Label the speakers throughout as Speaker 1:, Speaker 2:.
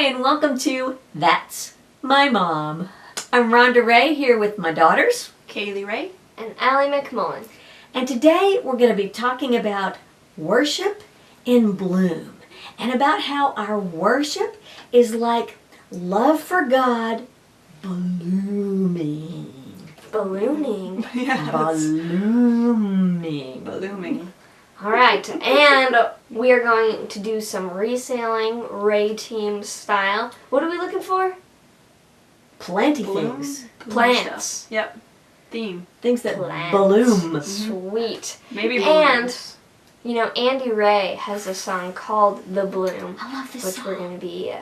Speaker 1: and welcome to That's My Mom. I'm Rhonda Ray here with my daughters,
Speaker 2: Kaylee Ray
Speaker 3: and Allie McMullen.
Speaker 1: And today we're going to be talking about worship in bloom and about how our worship is like love for God blooming.
Speaker 3: Ballooning.
Speaker 2: Yeah,
Speaker 1: Blooming.
Speaker 3: All right, and we are going to do some reselling Ray Team style. What are we looking for?
Speaker 1: Plenty things.
Speaker 3: Plants.
Speaker 2: Yep. Theme.
Speaker 1: Things that
Speaker 3: Plants.
Speaker 1: bloom.
Speaker 3: Sweet.
Speaker 2: Maybe
Speaker 3: And,
Speaker 2: balloons.
Speaker 3: you know, Andy Ray has a song called The Bloom,
Speaker 1: I love this
Speaker 3: which
Speaker 1: song.
Speaker 3: we're going to be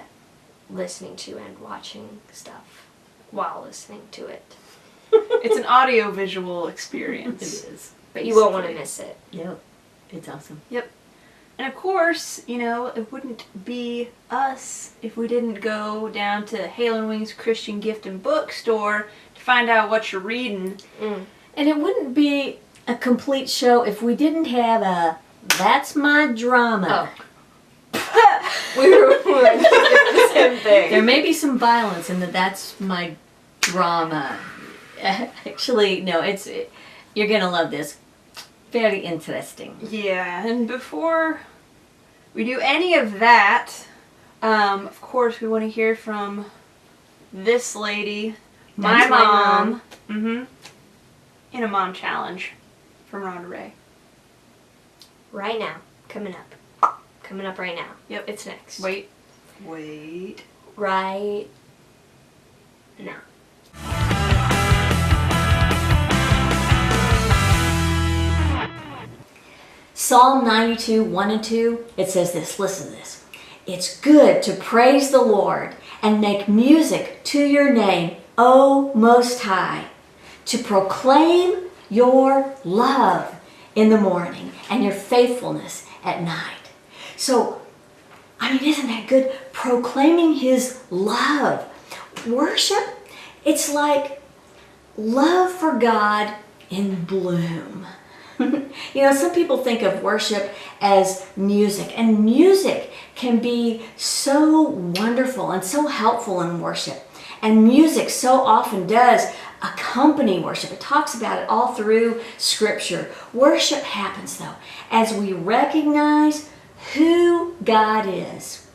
Speaker 3: listening to and watching stuff while listening to it.
Speaker 2: It's an audio-visual
Speaker 1: It
Speaker 2: experience.
Speaker 1: is.
Speaker 3: But you won't want to miss it.
Speaker 1: Yep. It's awesome.
Speaker 2: Yep. And of course, you know, it wouldn't be us if we didn't go down to Hail and Wings Christian Gift and Bookstore to find out what you're reading.
Speaker 3: Mm.
Speaker 1: And it wouldn't be a complete show if we didn't have a That's My Drama.
Speaker 3: We were doing the same thing.
Speaker 1: There may be some violence in the That's My Drama. Actually, no, you're going to love this. Very interesting.
Speaker 2: Yeah, and before we do any of that, of course we want to hear from this lady,
Speaker 1: That's my mom.
Speaker 2: Mm-hmm. In a mom challenge from Rhonda Ray.
Speaker 3: Right now. Coming up right now.
Speaker 2: Yep.
Speaker 3: It's next.
Speaker 2: Wait.
Speaker 3: Right now.
Speaker 1: Psalm 92, 1 and 2, it says this. Listen to this. It's good to praise the Lord and make music to your name, O Most High, to proclaim your love in the morning and your faithfulness at night. So, I mean, isn't that good? Proclaiming His love. Worship, it's like love for God in bloom. You know, some people think of worship as music, and music can be so wonderful and so helpful in worship. And music so often does accompany worship. It talks about it all through Scripture. Worship happens, though, as we recognize who God is,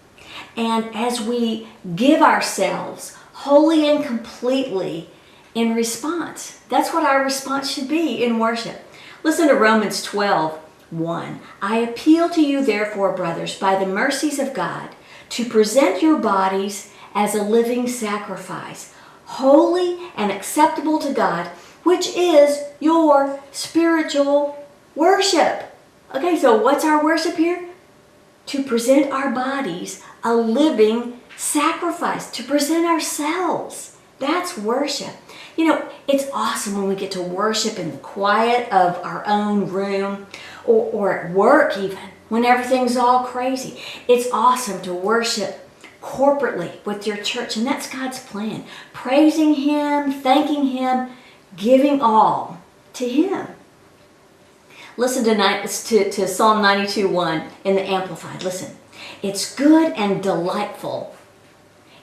Speaker 1: and as we give ourselves wholly and completely in response. That's what our response should be in worship. Listen to Romans 12:1. I appeal to you, therefore, brothers, by the mercies of God, to present your bodies as a living sacrifice, holy and acceptable to God, which is your spiritual worship. Okay, so what's our worship here? To present our bodies a living sacrifice, to present ourselves. That's worship. You know, it's awesome when we get to worship in the quiet of our own room or at work even, when everything's all crazy. It's awesome to worship corporately with your church, and that's God's plan. Praising Him, thanking Him, giving all to Him. Listen to Psalm 92:1 in the Amplified. Listen. It's good and delightful.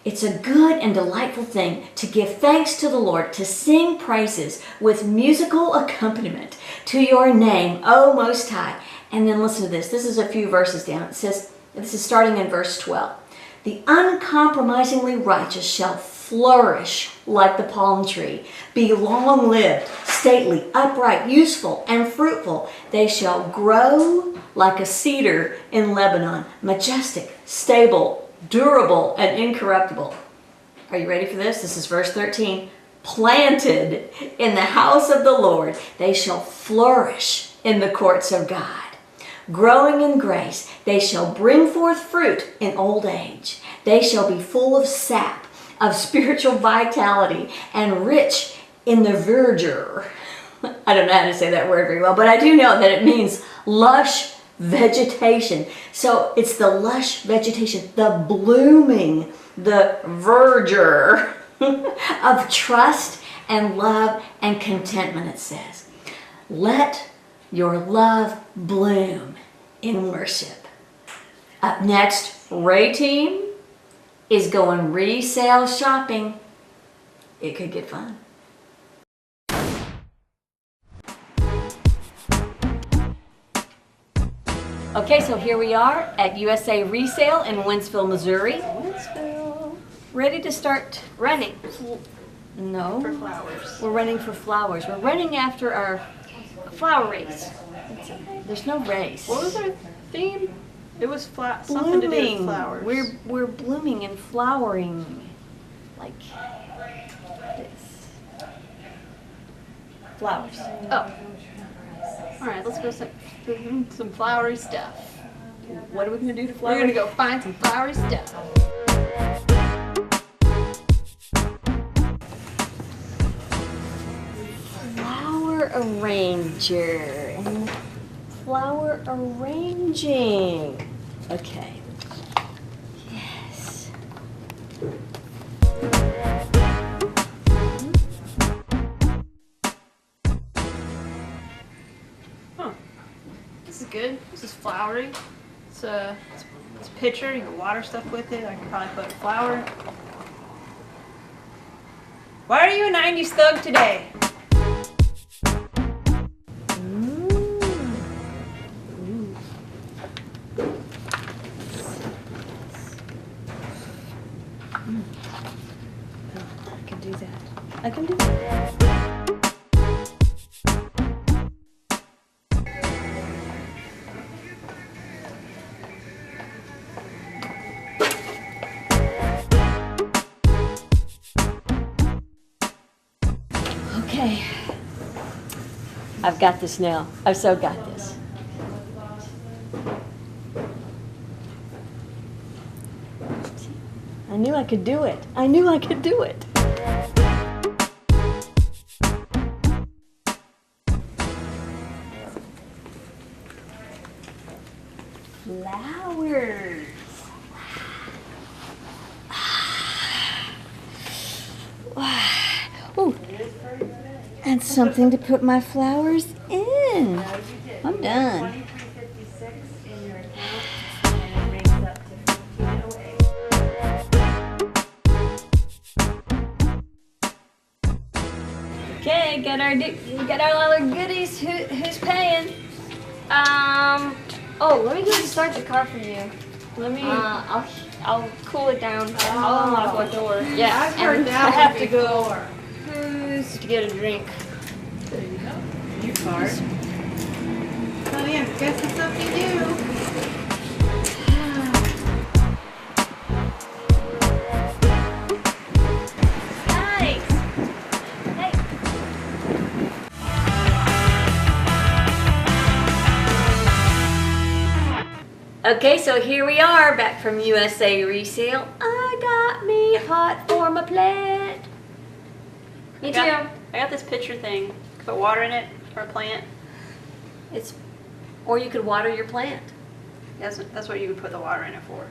Speaker 1: It's a good and delightful thing to give thanks to the Lord, to sing praises with musical accompaniment to your name, O Most High. And then listen to this. This is a few verses down. It says, this is starting in verse 12. The uncompromisingly righteous shall flourish like the palm tree, be long-lived, stately, upright, useful, and fruitful. They shall grow like a cedar in Lebanon, majestic, stable, durable, and incorruptible. Are you ready for this? This is verse 13. Planted in the house of the Lord, they shall flourish in the courts of God. Growing in grace, they shall bring forth fruit in old age. They shall be full of sap, of spiritual vitality, and rich in the verdure. I don't know how to say that word very well, but I do know that it means lush vegetation. So it's the lush vegetation, the blooming, the verdure of trust and love and contentment, it says. Let your love bloom in worship. Up next, Ray Team, is going resale shopping. It could get fun. Okay, so here we are at USA Resale in Wentzville, Missouri. Ready to start
Speaker 3: Running.
Speaker 1: No.
Speaker 2: For flowers.
Speaker 1: We're running for flowers. We're running after our...
Speaker 3: Flower race.
Speaker 1: There's no race.
Speaker 2: What was our theme? It was something to do with flowers.
Speaker 1: We're blooming and flowering. Like this. Flowers.
Speaker 2: Oh. All right, let's go some flowery stuff.
Speaker 1: What are we going to do to
Speaker 2: We're
Speaker 1: flowers?
Speaker 2: gonna go find some flowery stuff.
Speaker 1: Flower arranger and flower arranging. Okay. Yes.
Speaker 2: Huh. This is good. This is flowery. It's a pitcher. You can water stuff with it. I can probably put a flower. Why are you a 90s thug today?
Speaker 1: I can do that. I can do that. Okay. I've got this now. I've so got this. I knew I could do it. I knew I could do it. Flowers. Ooh. And something to put my flowers in. I'm done. Okay, got our little goodies. Who's paying?
Speaker 3: Oh, let me go start the car for you.
Speaker 2: Let me.
Speaker 3: I'll cool it down.
Speaker 2: I'll unlock the door.
Speaker 3: Yeah,
Speaker 2: I've heard
Speaker 3: and
Speaker 2: that
Speaker 3: I have
Speaker 2: one
Speaker 3: to go
Speaker 2: before.
Speaker 3: who's to get a drink.
Speaker 2: There you go. Your card. Oh yeah, guess it's up to you.
Speaker 3: Nice. Hey.
Speaker 1: Okay, so here we are back from USA Resale. I got me a pot for my plant.
Speaker 3: Me too.
Speaker 2: I got this pitcher thing. Put water in it for a plant.
Speaker 1: Or you could water your plant.
Speaker 2: That's what you would put the water in it for.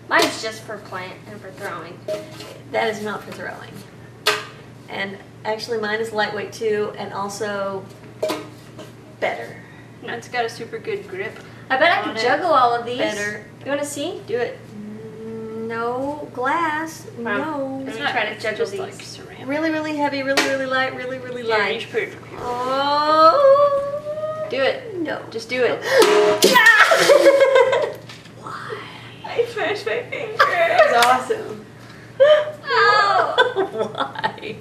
Speaker 3: Mine's just for plant and for throwing.
Speaker 1: That is not for throwing. And actually mine is lightweight too, and also better.
Speaker 2: And it's got a super good grip.
Speaker 3: I bet I
Speaker 2: On
Speaker 3: could
Speaker 2: it.
Speaker 3: juggle all of these.
Speaker 1: Better.
Speaker 3: You want to see?
Speaker 2: Do it.
Speaker 1: No glass. No.
Speaker 3: Let me try to juggle
Speaker 2: just
Speaker 3: these.
Speaker 2: like ceramic.
Speaker 1: Really, really heavy, really, really light, really, really
Speaker 2: Here, you
Speaker 1: light.
Speaker 2: should put it here.
Speaker 1: Oh.
Speaker 2: Do it.
Speaker 1: No.
Speaker 2: Just do it.
Speaker 1: Why?
Speaker 2: I smashed my finger. It was awesome.
Speaker 1: Oh. Why?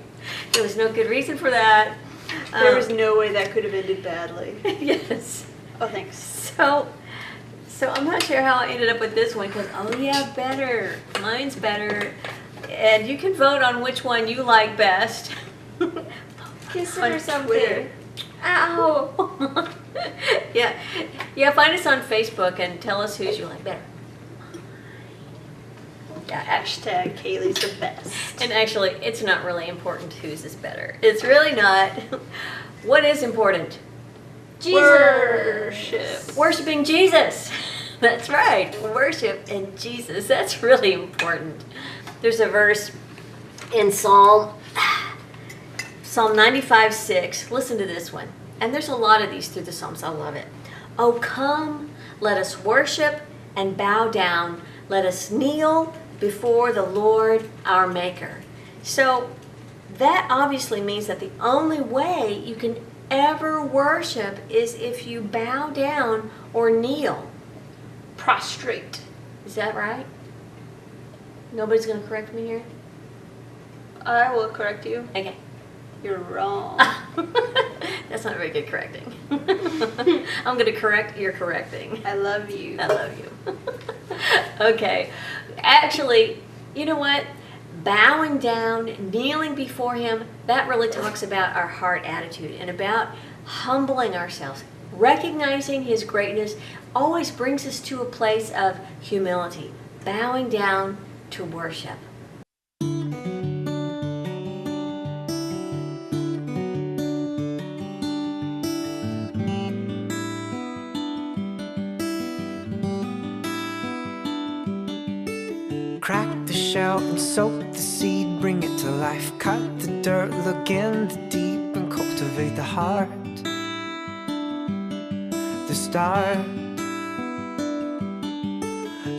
Speaker 1: There was no good reason for that.
Speaker 2: There was no way that could have ended badly.
Speaker 1: Yes.
Speaker 2: Oh, thanks.
Speaker 1: So I'm not sure how I ended up with this one because, oh yeah, better. Mine's better. And you can vote on which one you like best.
Speaker 3: Kiss
Speaker 2: On
Speaker 3: it or something.
Speaker 2: Twitter.
Speaker 3: Ow.
Speaker 1: Yeah, find us on Facebook and tell us whose you like better. Yeah,
Speaker 2: Hashtag Kaylee's the best.
Speaker 1: and actually, it's not really important whose is better. It's really not. What is important?
Speaker 3: Jesus.
Speaker 2: Worship.
Speaker 1: Worshiping Jesus. That's right. Worship in Jesus. That's really important. There's a verse in Psalm 95:6. Listen to this one. And there's a lot of these through the Psalms. I love it. Oh, come, let us worship and bow down. Let us kneel before the Lord our Maker. So that obviously means that the only way you can ever worship is if you bow down or kneel.
Speaker 2: Prostrate.
Speaker 1: Is that right? Nobody's going to correct me here?
Speaker 2: I will correct you.
Speaker 1: Okay.
Speaker 2: You're wrong.
Speaker 1: That's not very good correcting. I'm going to correct your correcting.
Speaker 2: I love you.
Speaker 1: I love you. Okay. Actually, you know what? Bowing down, kneeling before Him, that really talks about our heart attitude and about humbling ourselves. Recognizing His greatness always brings us to a place of humility, bowing down to worship.
Speaker 4: Crack the shell and soak the seed, bring it to life. Cut the dirt, look in the deep, and cultivate the heart. The start.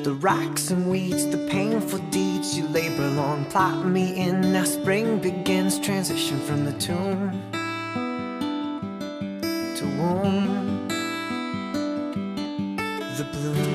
Speaker 4: The rocks and weeds, the painful deeds you labor long, plot me in. Now spring begins, transition from the tomb to womb. The bloom.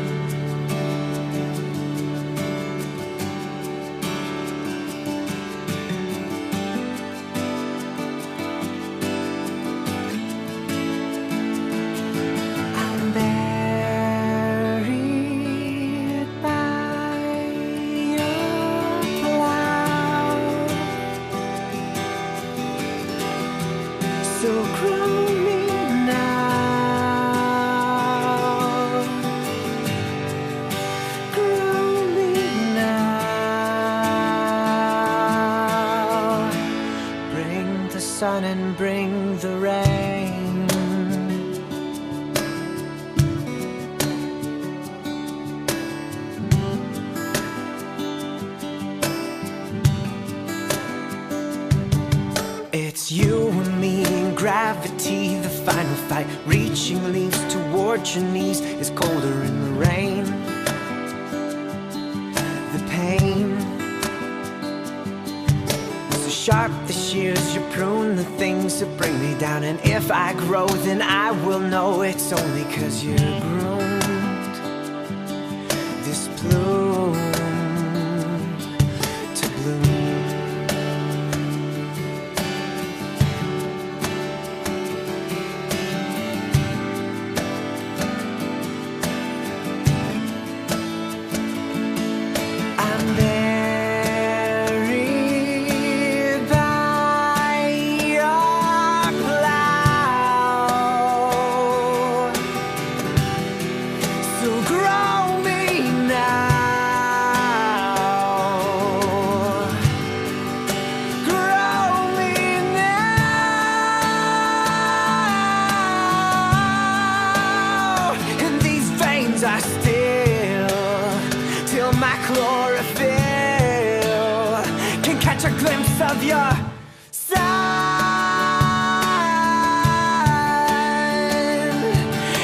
Speaker 4: So grow me now, grow me now. Bring the sun and bring the rain. It's you and me and gravity, the final fight. Reaching leaves toward your knees is colder in the rain. The pain, so sharp the shears, you prune the things that bring me down. And if I grow, then I will know it's only 'cause you groomed this bloom to bloom. I still, till my chlorophyll can catch a glimpse of your sun.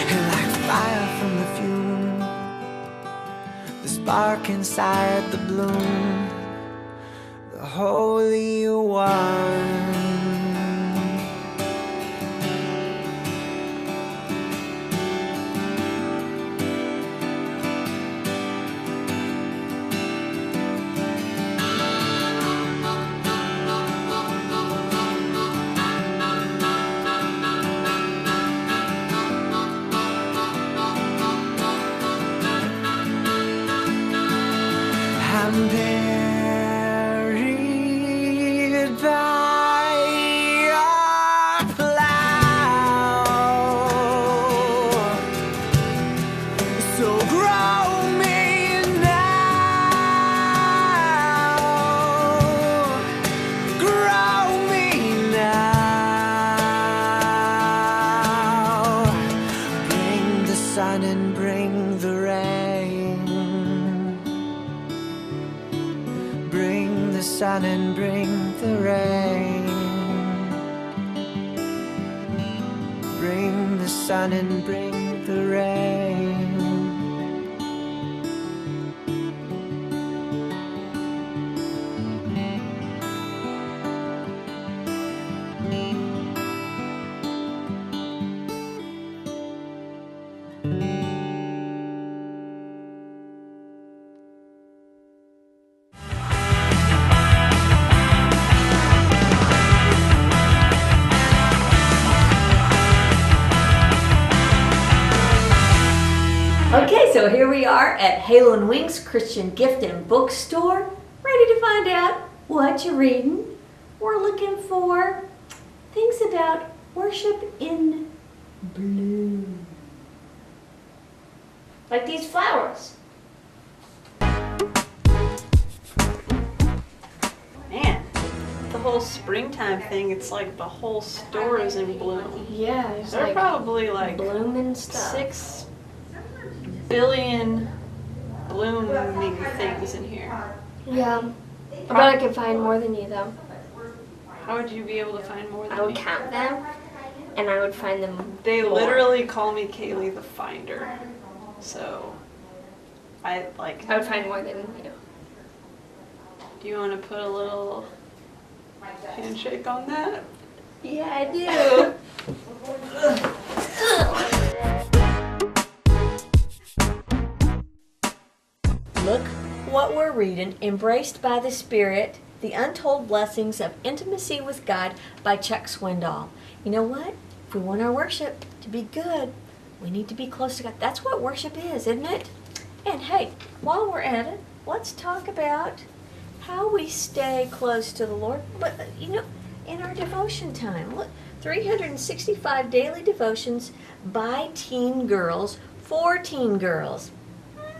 Speaker 4: And like fire from the fume, the spark inside the bloom, the Holy One. I'm buried by your plow. So grow me now, grow me now. Bring the sun and bring the rain. Bring the sun and bring the rain. Bring the sun and bring the rain.
Speaker 1: Okay, so here we are at Halo and Wings Christian Gift and Bookstore, ready to find out what you're reading. We're looking for things about worship in bloom.
Speaker 3: Like these flowers.
Speaker 2: Man, the whole springtime thing, it's like the whole store is in bloom.
Speaker 3: Yeah, there's
Speaker 2: There are
Speaker 3: like
Speaker 2: probably like
Speaker 3: blooming stuff.
Speaker 2: 6 billion blooming things in here.
Speaker 3: Yeah. I bet I could find more than you though.
Speaker 2: How would you be able to find more than
Speaker 3: I would
Speaker 2: me?
Speaker 3: count them and I would find them.
Speaker 2: They
Speaker 3: more.
Speaker 2: literally call me Kaylee the Finder. So, I
Speaker 3: would find more than you.
Speaker 2: do you want to put a little handshake on that?
Speaker 3: Yeah, I do.
Speaker 1: Look what we're reading, Embraced by the Spirit, The Untold Blessings of Intimacy with God by Chuck Swindoll. You know what? If we want our worship to be good, we need to be close to God. That's what worship is, isn't it? And hey, while we're at it, let's talk about how we stay close to the Lord. But, in our devotion time. Look, 365 daily devotions by teen girls, for teen girls.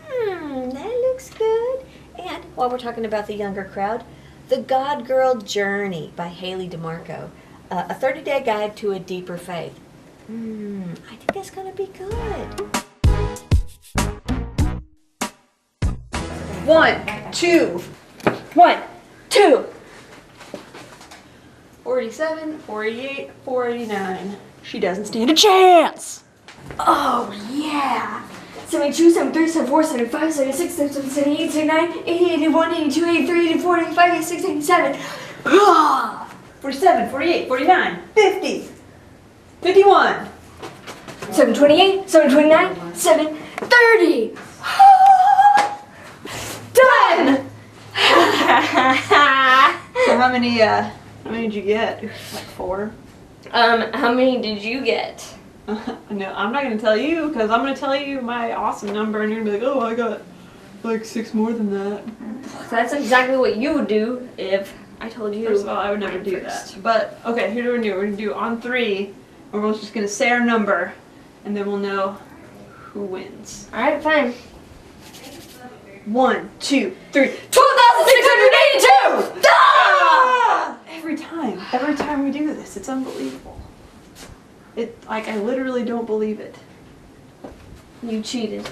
Speaker 1: That looks good. And while we're talking about the younger crowd, The God Girl Journey by Haley DeMarco, a 30-day guide to a deeper faith. I think that's going to be good.
Speaker 2: 1, 2,
Speaker 3: 1, 2.
Speaker 2: 47, 48, 489. She doesn't stand a chance!
Speaker 3: Oh yeah. 72, 73, 74, 75, 76, 77, 78, 79, 80, 81, 82, 83, 84, 85, 86, 87.
Speaker 2: 47, 48, 49, 50, 51.
Speaker 3: 728, 729, 730. Done!
Speaker 2: So how many did you get? Like 4?
Speaker 3: How many did you get?
Speaker 2: No, I'm not gonna tell you because I'm gonna tell you my awesome number and you're gonna be like, oh, I got like 6 more than that.
Speaker 3: That's exactly what you would do if I told you.
Speaker 2: First of all, I would never do that. But okay, here's what we're gonna do. We're gonna do on 3, and we're just gonna say our number, and then we'll know who wins.
Speaker 3: Alright, fine.
Speaker 2: 1, 2, 3.
Speaker 3: 12,682!
Speaker 2: Ah! Every time we do this, it's unbelievable. I literally don't believe it.
Speaker 3: You cheated.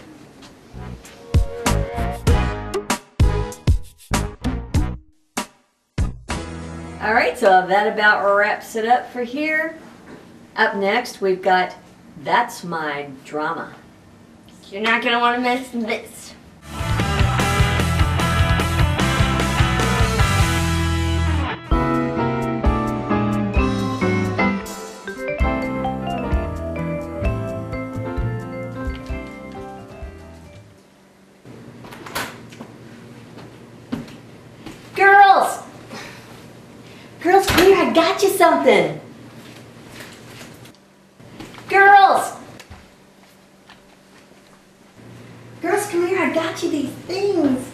Speaker 1: All right, so that about wraps it up for here. Up next, we've got That's My Drama.
Speaker 3: You're not gonna want to miss this.
Speaker 1: Girls! Girls, come here, I got you something. Girls! Girls, come here, I got you these things.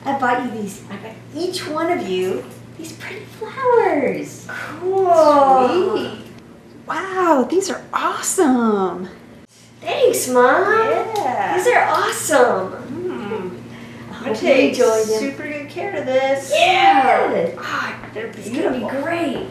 Speaker 1: I bought you these, I got each one of you these pretty flowers.
Speaker 3: Cool.
Speaker 2: Sweet. Wow, these are awesome.
Speaker 3: Thanks, Mom.
Speaker 2: Yeah.
Speaker 3: These are awesome.
Speaker 2: I'm
Speaker 1: Hope
Speaker 2: gonna
Speaker 1: you
Speaker 2: take
Speaker 1: enjoy them.
Speaker 2: super good care of this.
Speaker 3: Yeah.
Speaker 2: Ah, they're
Speaker 3: It's gonna be
Speaker 2: beautiful.
Speaker 3: great.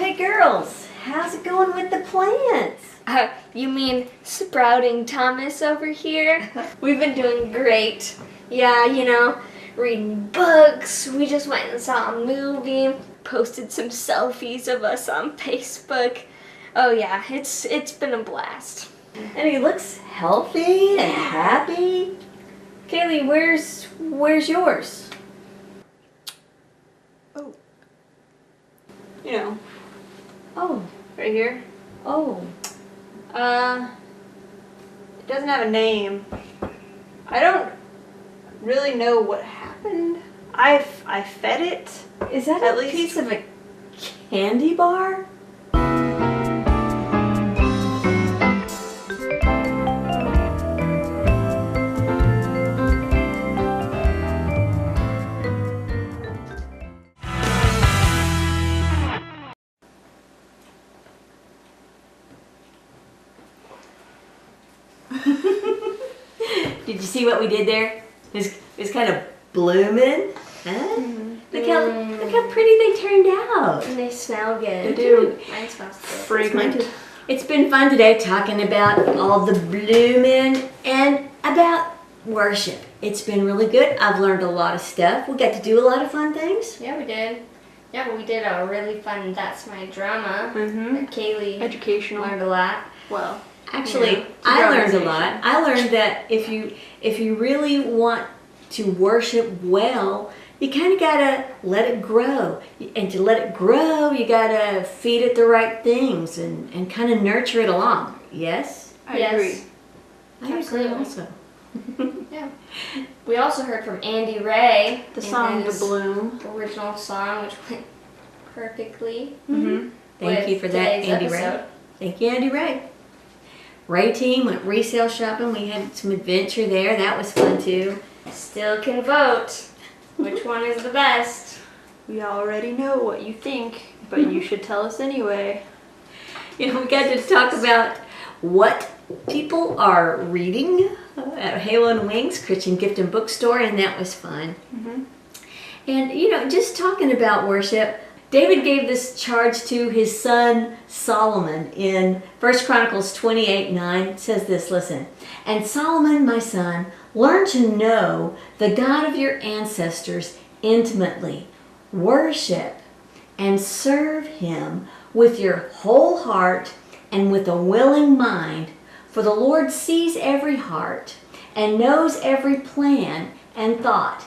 Speaker 1: Hey girls, how's it going with the plants?
Speaker 3: You mean Sprouting Thomas over here? We've been doing great. Yeah, reading books. We just went and saw a movie. Posted some selfies of us on Facebook. Oh yeah, it's been a blast.
Speaker 1: And he looks healthy and happy. Kaylee, where's yours?
Speaker 2: Oh.
Speaker 1: Oh,
Speaker 2: Right here.
Speaker 1: oh.
Speaker 2: It doesn't have a name. I don't really know what happened. I fed it.
Speaker 1: Is that
Speaker 2: At
Speaker 1: a
Speaker 2: least-
Speaker 1: piece of a candy bar? Did you see what we did there? It's kind of blooming. Huh? Look how pretty they turned out.
Speaker 3: And they smell good.
Speaker 2: They do.
Speaker 3: Mine smells good.
Speaker 2: Fragrant.
Speaker 1: It's been fun today talking about all the blooming and about worship. It's been really good. I've learned a lot of stuff. We got to do a lot of fun things.
Speaker 3: Yeah, we did. Yeah, we did a really fun That's My Drama.
Speaker 2: Mm-hmm.
Speaker 3: Kaylee
Speaker 2: Educational.
Speaker 3: learned a lot.
Speaker 2: Well.
Speaker 1: Actually,
Speaker 2: Yeah.
Speaker 1: I learned a lot. I learned that if you really want to worship well, you kind of gotta let it grow. And to let it grow, you gotta feed it the right things and kind of nurture it along. Yes?
Speaker 2: I
Speaker 3: Yes.
Speaker 2: agree.
Speaker 1: I
Speaker 3: Absolutely.
Speaker 1: agree also.
Speaker 3: Yeah. We also heard from Andy Ray.
Speaker 2: The
Speaker 3: in
Speaker 2: song
Speaker 3: his
Speaker 2: "To Bloom."
Speaker 3: original song, which went perfectly.
Speaker 2: Mm-hmm.
Speaker 1: Thank
Speaker 3: with
Speaker 1: you for that,
Speaker 3: today's
Speaker 1: Andy Ray.
Speaker 3: episode.
Speaker 1: Thank you, Andy Ray. Ray team went resale shopping. We had some adventure there. That was fun too.
Speaker 3: Still can vote. Which one is the best?
Speaker 2: We already know what you think, but you should tell us anyway.
Speaker 1: You know, we got to talk about what people are reading at Halo and Wings Christian Gift and Bookstore, and that was fun.
Speaker 2: Mm-hmm.
Speaker 1: And just talking about worship, David gave this charge to his son Solomon in 1 Chronicles 28:9. It says this, listen. And Solomon, my son, learn to know the God of your ancestors intimately. Worship and serve him with your whole heart and with a willing mind. For the Lord sees every heart and knows every plan and thought.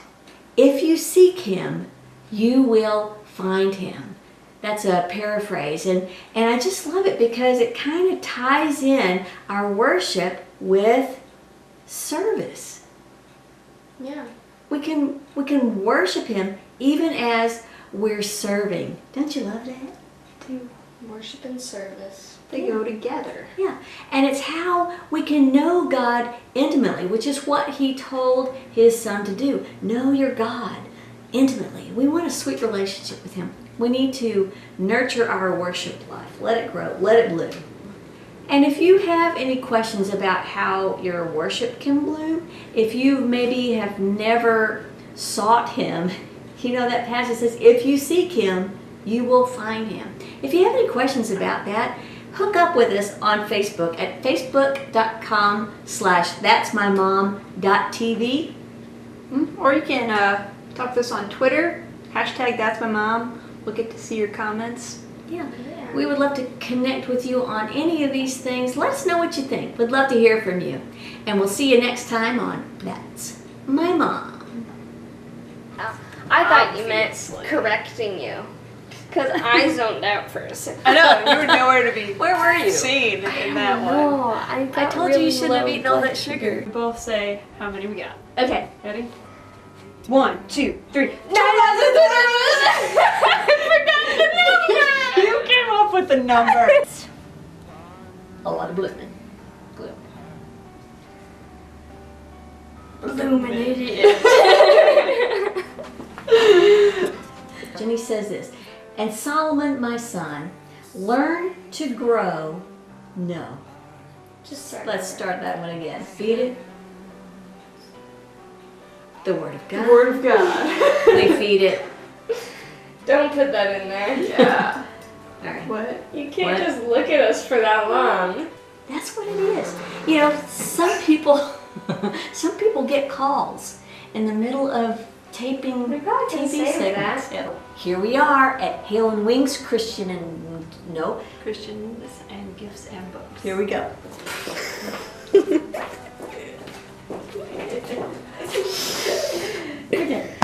Speaker 1: If you seek him, you will find him. That's a paraphrase. And I just love it because it kind of ties in our worship with service.
Speaker 3: Yeah.
Speaker 1: We can worship him even as we're serving. Don't you love that?
Speaker 3: To worship and service.
Speaker 2: They go together.
Speaker 1: Yeah, and it's how we can know God intimately, which is what he told his son to do. Know your God intimately. We want a sweet relationship with him. We need to nurture our worship life. Let it grow. Let it bloom. And if you have any questions about how your worship can bloom, if you maybe have never sought him, that passage says, if you seek him, you will find him. If you have any questions about that, hook up with us on Facebook at facebook.com/that'smymom.tv.
Speaker 2: Or you can talk to us on Twitter, #That'sMyMom. We'll get to see your comments.
Speaker 1: Yeah. We would love to connect with you on any of these things. Let us know what you think. We'd love to hear from you. And we'll see you next time on That's My Mom.
Speaker 3: I thought you meant correcting you. Because I zoned out for a second.
Speaker 2: I know, you were nowhere to be
Speaker 1: Where were you?
Speaker 2: seen in that one.
Speaker 3: No,
Speaker 1: I told you you shouldn't have eaten all that sugar.
Speaker 2: We both say how many we got.
Speaker 3: Okay.
Speaker 2: Ready? 1, 2, 3. You came up with the number.
Speaker 1: A lot of blooming.
Speaker 3: Illuminated.
Speaker 1: Jenny says this, and Solomon, my son, learn to grow. No.
Speaker 3: Just start.
Speaker 1: Let's start that one again. Feed it. The Word of God.
Speaker 2: Word of God.
Speaker 1: We feed it.
Speaker 3: Don't put that in there.
Speaker 2: Yeah.
Speaker 1: All right.
Speaker 2: What?
Speaker 3: You can't
Speaker 1: What?
Speaker 3: just look at us for that long.
Speaker 1: That's what it is. You know, some people get calls in the middle of taping
Speaker 3: We probably can
Speaker 1: TV
Speaker 3: save
Speaker 1: segments.
Speaker 3: that.
Speaker 1: Yeah. Here we are at Hale and Wings Christian and
Speaker 2: Christians and gifts and books.
Speaker 1: Here we go. Okay.